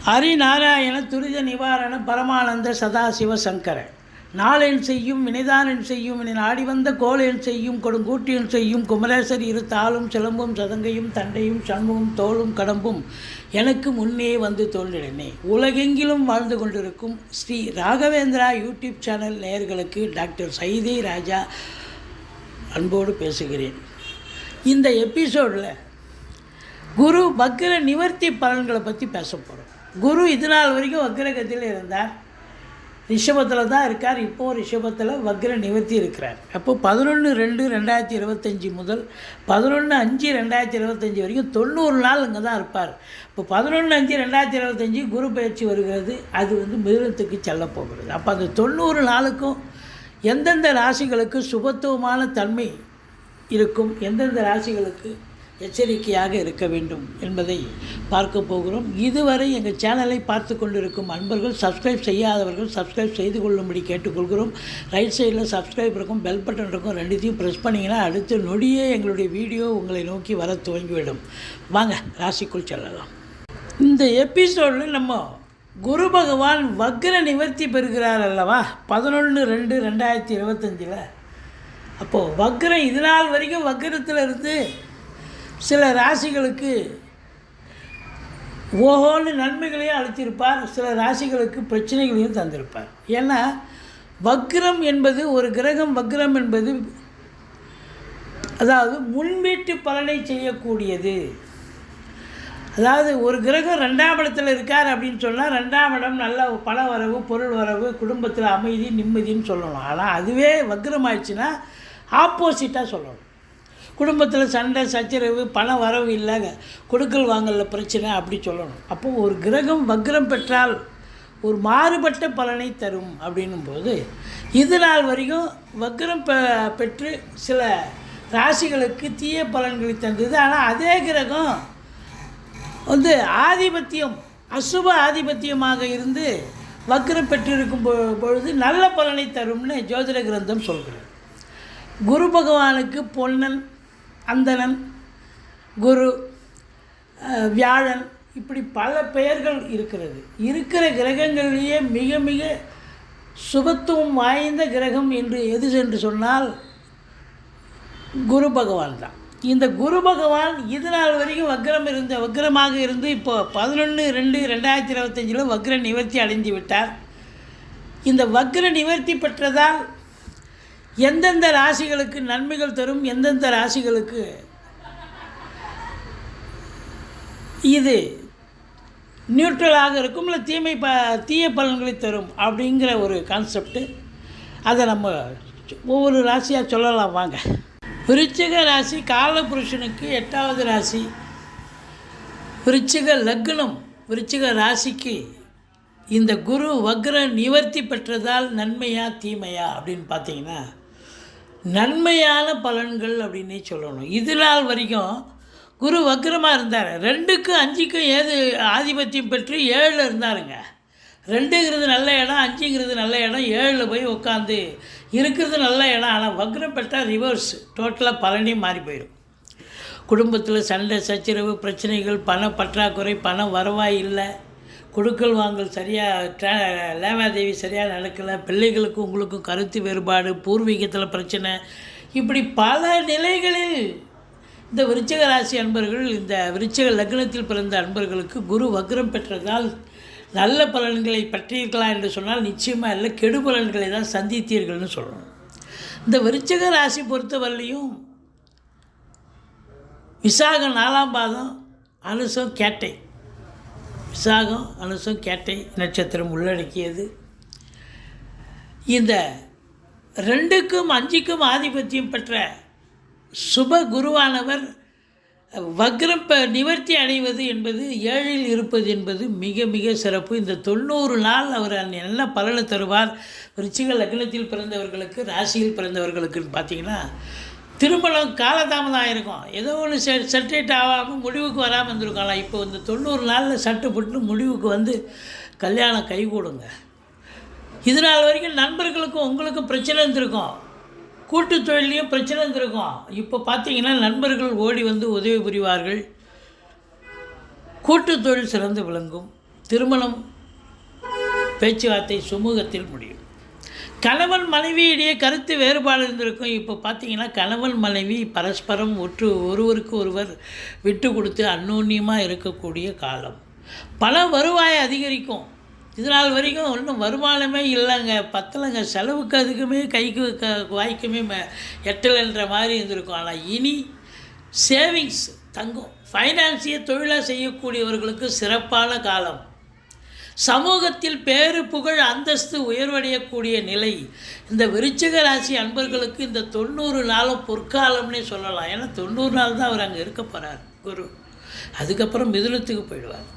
ஹரிநாராயண துரித நிவாரண பரமானந்த சதாசிவ சங்கர நாளென் செய்யும் வினைதானென் செய்யும் இனி நாடி வந்த கோளென் செய்யும் கொடுங்கூட்டியன் செய்யும் குமரேசர் இரு தாளும் சிலம்பும் சதங்கையும் தண்டையும் சண்முகம் தோளும் கடம்பும் எனக்கு முன்னே வந்து தோன்றினே. உலகெங்கிலும் வாழ்ந்து கொண்டிருக்கும் ஸ்ரீ ராகவேந்திரா யூடியூப் சேனல் நேயர்களுக்கு டாக்டர் சைதை ராஜா அன்போடு பேசுகிறேன். இந்த எபிசோடில் குரு வக்ர நிவர்த்தி பலன்களை பற்றி பேச போகிறோம். குரு இது நாள் வரைக்கும் வக்ரகத்தில் இருந்தார், ரிஷபத்தில் தான் இருக்கார். இப்போது ரிஷபத்தில் வக்ர நிவர்த்தி இருக்கிறார். அப்போது 11/2/2025 முதல் 11/5/2025 வரைக்கும் 90 நாள் இங்கே தான் இருப்பார். இப்போ 11/5/2025 குரு பயிற்சி வருகிறது. அது மிதுனத்துக்கு செல்ல போகிறது. அப்போ அந்த 90 நாளுக்கும் எந்தெந்த ராசிகளுக்கு சுபத்துவமான தன்மை இருக்கும், எந்தெந்த ராசிகளுக்கு எச்சரிக்கையாக இருக்க வேண்டும் என்பதை பார்க்க போகிறோம். இதுவரை எங்கள் சேனலை பார்த்து கொண்டிருக்கும் அன்பர்கள், சப்ஸ்கிரைப் செய்யாதவர்கள் சப்ஸ்கிரைப் செய்து கொள்ளும்படி கேட்டுக்கொள்கிறோம். ரைட் சைடில் சப்ஸ்கிரைப் இருக்கும், பெல் பட்டன் இருக்கும். ரெண்டுத்தையும் ப்ரெஸ் பண்ணிங்கன்னா அடுத்த நொடியே எங்களுடைய வீடியோ உங்களை நோக்கி வர துவங்கிவிடும். வாங்க ராசிக்குள் செல்லலாம். இந்த எபிசோடில் நம்ம குரு பகவான் வக்ர நிவர்த்தி பெறுகிறார் அல்லவா, 11/2/2025. அப்போது வக்ரம் இது நாள் வரைக்கும் வக்ரத்தில் இருந்து சில ராசிகளுக்கு ஓஹோன்னு நன்மைகளையும் அளித்திருப்பார், சில ராசிகளுக்கு பிரச்சனைகளையும் தந்திருப்பார். ஏன்னா வக்ரம் என்பது, ஒரு கிரகம் வக்ரம் என்பது அதாவது முன்வீட்டு பலனை செய்யக்கூடியது. அதாவது ஒரு கிரகம் 2ஆம் இடத்துல இருக்கார் அப்படின்னு சொன்னால் 2ஆம் இடம் நல்ல பண வரவு, பொருள் வரவு, குடும்பத்தில் அமைதி, நிம்மதின்னு சொல்லணும். ஆனால் அதுவே வக்ரம் ஆயிடுச்சுன்னா ஆப்போசிட்டாக சொல்லணும். குடும்பத்தில் சண்டை சச்சரவு, பண வரவு இல்லை, கொடுக்கல் வாங்கல பிரச்சனை அப்படி சொல்லணும். அப்போது ஒரு கிரகம் வக்ரம் பெற்றால் ஒரு மாறுபட்ட பலனை தரும். அப்படின்னும்போது இது நாள் வரைக்கும் வக்ரம் பெற்று சில ராசிகளுக்கு தீய பலன்களை தந்தது. ஆனால் அதே கிரகம் ஆதிபத்தியம், அசுப ஆதிபத்தியமாக இருந்து வக்ரம் பெற்றிருக்கும் பொழுது நல்ல பலனை தரும்னு ஜோதிட கிரந்தம் சொல்கிறது. குரு பகவானுக்கு பொன்னன், அந்தணன், குரு, வியாழன், இப்படி பல பெயர்கள் இருக்கிறது. இருக்கிற கிரகங்களிலேயே மிக மிக சுபத்துவம் வாய்ந்த கிரகம் என்று எது என்று சொன்னால் குரு பகவான் தான். இந்த குரு பகவான் இது நாள் வரைக்கும் வக்ரமாக இருந்து இப்போ 11/2/2025 வக்ர நிவர்த்தி அடைந்து விட்டார். இந்த வக்ர நிவர்த்தி பெற்றதால் எந்தெந்த ராசிகளுக்கு நன்மைகள் தரும், எந்தெந்த ராசிகளுக்கு இது நியூட்ரலாக இருக்கும், இல்லை தீய பலன்களை தரும் அப்படிங்கிற ஒரு கான்செப்டு. அதை நம்ம ஒவ்வொரு ராசியாக சொல்லலாம் வாங்க. விருச்சிக ராசி காலபுருஷனுக்கு 8வது ராசி. விருச்சிக லக்னம், விருச்சிக ராசிக்கு இந்த குரு வக்ர நிவர்த்தி பெற்றதால் நன்மையா தீமையா அப்படின்னு பார்த்தீங்கன்னா நன்மையான பலன்கள் அப்படின்னே சொல்லணும். இது நாள் வரைக்கும் குரு வக்ரமாக இருந்தார். 2க்கும் 5க்கும் ஏது ஆதிபத்தியம் பெற்று 7 இருந்தாருங்க. 2ங்கிறது நல்ல இடம், 5ங்கிறது நல்ல இடம், 7 போய் உட்காந்து இருக்கிறது நல்ல இடம். ஆனால் வக்ரம் பெற்றால் ரிவர்ஸ், டோட்டலாக பலனே மாறி போயிடும். குடும்பத்தில் சண்டை சச்சரவு, பிரச்சனைகள், பண பற்றாக்குறை, பணம் வரவாய் இல்லை, கொடுக்கல் வாங்கல் சரியாக லேவாதேவி சரியாக நடக்கலை, பிள்ளைகளுக்கு உங்களுக்கும் கருத்து வேறுபாடு, பூர்வீகத்தில் பிரச்சனை, இப்படி பல நிலைகளில் இந்த விருச்சிக ராசி அன்பர்கள், இந்த விருச்சிக லக்னத்தில் பிறந்த அன்பர்களுக்கு குரு வக்ரம் பெற்றதால் நல்ல பலன்களை பெற்றீர்களா என்று சொன்னால் நிச்சயமாக இல்லை, கெடு பலன்களை தான் சந்தித்தீர்கள்னு சொல்லணும். இந்த விருச்சிக ராசி பொறுத்தவரையிலையும் விசாகம் 4ஆம் பாதம், அனுசம் கேட்டை, விசாகம் அனுசம் கேட்டை நட்சத்திரம் உள்ளடக்கியது. இந்த 2க்கும் 5க்கும் ஆதிபத்தியம் பெற்ற சுப குருவானவர் வக்ரம் நிவர்த்தி அடைவது என்பது, 7இல் இருப்பது என்பது மிக மிக சிறப்பு. இந்த 90 நாள் அவர் நல்ல பலனை தருவார். விருச்சிக லக்னத்தில் பிறந்தவர்களுக்கு, ராசியில் பிறந்தவர்களுக்குன்னு பார்த்தீங்கன்னா திருமணம் காலதாமதம் ஆகிருக்கும், ஏதோ ஒன்று செட்டேட் ஆகாமல் முடிவுக்கு வராமல் இருந்திருக்கலாம். இப்போ இந்த 90 நாளில் சட்டு போட்டு முடிவுக்கு கல்யாணம் கைகூடுங்க. இது நாள் வரைக்கும் நண்பர்களுக்கும் உங்களுக்கும் பிரச்சனை இருந்திருக்கும், கூட்டு தொழிலையும் பிரச்சனை இருந்திருக்கும். இப்போ பார்த்தீங்கன்னா நண்பர்கள் ஓடி உதவி புரிவார்கள், கூட்டு தொழில் சிறந்து விளங்கும், திருமணம் பேச்சுவார்த்தை சுமூகத்தில் முடியும். கணவன் மனைவியிடையே கருத்து வேறுபாடு இருந்திருக்கும். இப்போ பார்த்தீங்கன்னா கணவன் மனைவி பரஸ்பரம் ஒருவருக்கு ஒருவர் விட்டு கொடுத்து அந்யோன்யமாக இருக்கக்கூடிய காலம். பல வருவாய் அதிகரிக்கும். இதனால் வரைக்கும் ஒன்றும் வருமானமே இல்லைங்க, பத்தலைங்க, செலவுக்கு அதுக்குமே கைக்கு வாய்க்குமே எட்டலைன்ற மாதிரி இருந்திருக்கும். ஆனால் இனி சேவிங்ஸ் தங்கும். ஃபைனான்ஸிய தொழிலாக செய்யக்கூடியவர்களுக்கு சிறப்பான காலம். சமூகத்தில் பேரு புகழ் அந்தஸ்து உயர்வடையக்கூடிய நிலை. இந்த விருச்சிக ராசி அன்பர்களுக்கு இந்த 90 நாளும் பொற்காலம்னே சொல்லலாம். ஏன்னா 90 நாள் தான் அவர் அங்கே இருக்க போகிறார் குரு. அதுக்கப்புறம் மிதுனத்துக்கு போயிடுவார்.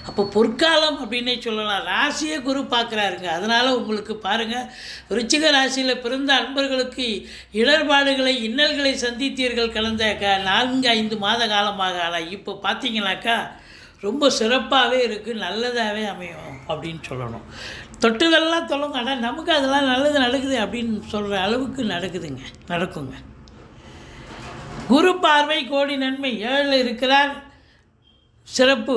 அப்போ பொற்காலம் அப்படின்னே சொல்லலாம். ராசியே குரு பார்க்குறாருங்க. அதனால் உங்களுக்கு பாருங்கள், விருச்சிக ராசியில் பிறந்த அன்பர்களுக்கு இடர்பாடுகளை இன்னல்களை சந்தித்தீர்கள் கடந்த 4-5 மாத காலமாக. ஆனால் இப்போ பார்த்தீங்கன்னாக்கா ரொம்ப சிறப்பாகவே இருக்குது, நல்லதாகவே அமையும் அப்படின்னு சொல்லணும். தொட்டுதெல்லாம் சொல்லுங்க, ஆனால் நமக்கு அதெல்லாம் நல்லது நடக்குது அப்படின்னு சொல்கிற அளவுக்கு நடக்குங்க. குரு பார்வை கோடி நன்மை. 7 இருக்கிறார், சிறப்பு,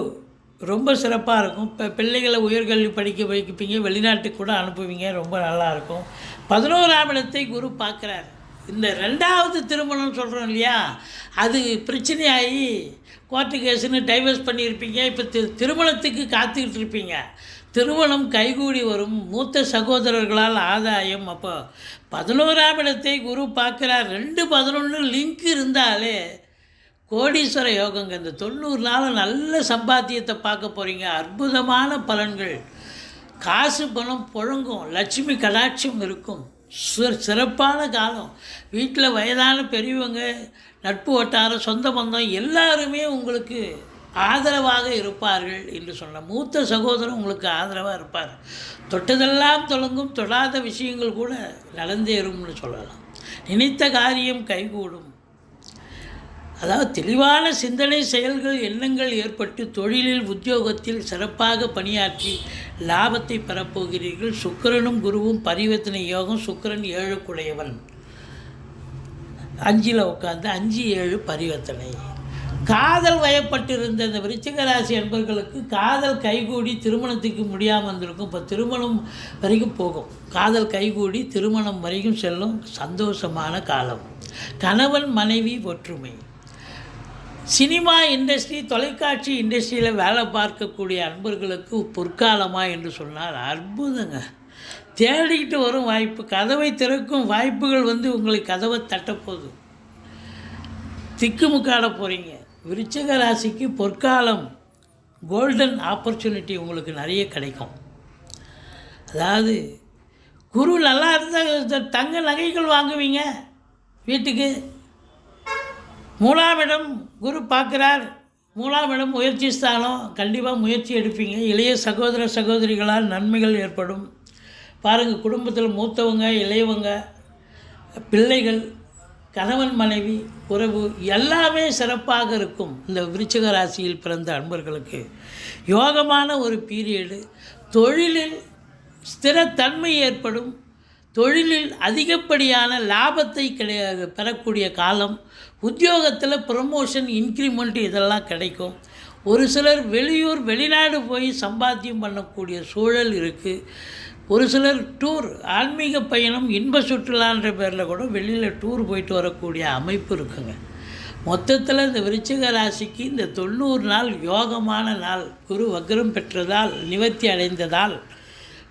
ரொம்ப சிறப்பாக இருக்கும். இப்போ பிள்ளைகளை உயர்கல்வி படிக்க வைப்பீங்க, வெளிநாட்டுக்கு கூட அனுப்புவீங்க, ரொம்ப நல்லாயிருக்கும். 11ஆம் இடத்தை குரு பார்க்குறார். இந்த 2வது திருமணம் சொல்கிறோம் இல்லையா, அது பிரச்சனையாகி கோர்ட்டு கேஸுன்னு டைவர்ஸ் பண்ணியிருப்பீங்க. இப்போ திருமணத்துக்கு காத்துக்கிட்டு இருப்பீங்க. திருமணம் கைகூடி வரும். மூத்த சகோதரர்களால் ஆதாயம். அப்போ 11ஆம் இடத்தை குரு பார்க்குறார். 2-11 லிங்க் இருந்தாலே கோடீஸ்வர யோகங்க. இந்த 90 நாள் நல்ல சம்பாத்தியத்தை பார்க்க போகிறீங்க. அற்புதமான பலன்கள். காசு பணம் புழங்கும், லட்சுமி கடாட்சம் இருக்கும். சிறப்பான காலம். வீட்டில் வயதான பெரியவங்க, நட்பு வட்டாரம், சொந்த பந்தம் எல்லாருமே உங்களுக்கு ஆதரவாக இருப்பார்கள் என்று சொன்ன. மூத்த சகோதரன் உங்களுக்கு ஆதரவாக இருப்பார். தொட்டதெல்லாம் தொடங்கும், தொடாத விஷயங்கள் கூட நடந்தேறும்னு சொல்லலாம். நினைத்த காரியம் கைகூடும். அதாவது தெளிவான சிந்தனை, செயல்கள், எண்ணங்கள் ஏற்பட்டு தொழிலில் உத்தியோகத்தில் சிறப்பாக பணியாற்றி லாபத்தை பெறப்போகிறீர்கள். சுக்கிரனும் குருவும் பரிவர்த்தனை யோகம். சுக்கிரன் 7க்குடையவன், 5ல் உட்காந்து 5-7 பரிவர்த்தனை. காதல் வயப்பட்டிருந்த இந்த விருச்சிக ராசி அன்பர்களுக்கு காதல் கைகூடி திருமணத்துக்கு முடியாமல் வந்திருக்கும். இப்போ திருமணம் வரைக்கும் போகும். காதல் கைகூடி திருமணம் வரைக்கும் செல்லும். சந்தோஷமான காலம். கணவன் மனைவி ஒற்றுமை. சினிமா இண்டஸ்ட்ரி, தொலைக்காட்சி இண்டஸ்ட்ரியில் வேலை பார்க்கக்கூடிய அன்பர்களுக்கு பொற்காலமாக என்று சொன்னால் அற்புதங்க. தேடிக்கிட்டு வரும் வாய்ப்பு, கதவை திறக்கும் வாய்ப்புகள் உங்களுக்கு கதவை தட்டப்போகுது. திக்குமுக்காட போகிறீங்க. விருச்சிக ராசிக்கு பொற்காலம். கோல்டன் ஆப்பர்ச்சுனிட்டி உங்களுக்கு நிறைய கிடைக்கும். அதாவது குரு நல்லா இருந்தால் தங்க நகைகள் வாங்குவீங்க வீட்டுக்கு. 3ஆம் இடம் குரு பார்க்குறார். 3ஆம் இடம் முயற்சி ஸ்தானம். கண்டிப்பாக முயற்சி எடுப்பீங்க. இளைய சகோதர சகோதரிகளால் நன்மைகள் ஏற்படும். பாருங்கள், குடும்பத்தில் மூத்தவங்க, இளையவங்க, பிள்ளைகள், கணவன் மனைவி உறவு எல்லாமே சிறப்பாக இருக்கும். இந்த விருச்சிக ராசியில் பிறந்த அன்பர்களுக்கு யோகமான ஒரு பீரியடு. தொழிலில் ஸ்திரத்தன்மை ஏற்படும். தொழிலில் அதிகப்படியான லாபத்தை பெறக்கூடிய காலம். உத்தியோகத்தில் ப்ரமோஷன், இன்க்ரிமெண்ட் இதெல்லாம் கிடைக்கும். ஒரு சிலர் வெளியூர் வெளிநாடு போய் சம்பாத்தியம் பண்ணக்கூடிய சூழல் இருக்குது. ஒரு சிலர் டூர், ஆன்மீக பயணம், இன்ப சுற்றுலான்ற பேரில் கூட வெளியில் டூர் போயிட்டு வரக்கூடிய அமைப்பு இருக்குங்க. மொத்தத்தில் இந்த விருச்சிக ராசிக்கு இந்த 90 நாள் யோகமான நாள். குரு வக்ரம் பெற்றதால், நிவர்த்தி அடைந்ததால்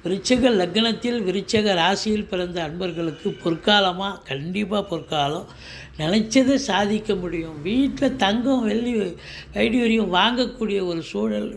விருச்சிக லக்னத்தில் விருச்சிக ராசியில் பிறந்த அன்பர்களுக்கு பொற்காலமாக, கண்டிப்பாக பொற்காலம். நினச்சதை சாதிக்க முடியும். வீட்டில் தங்கம் வெள்ளி வைடூரியம் வாங்கக்கூடிய ஒரு சூழல்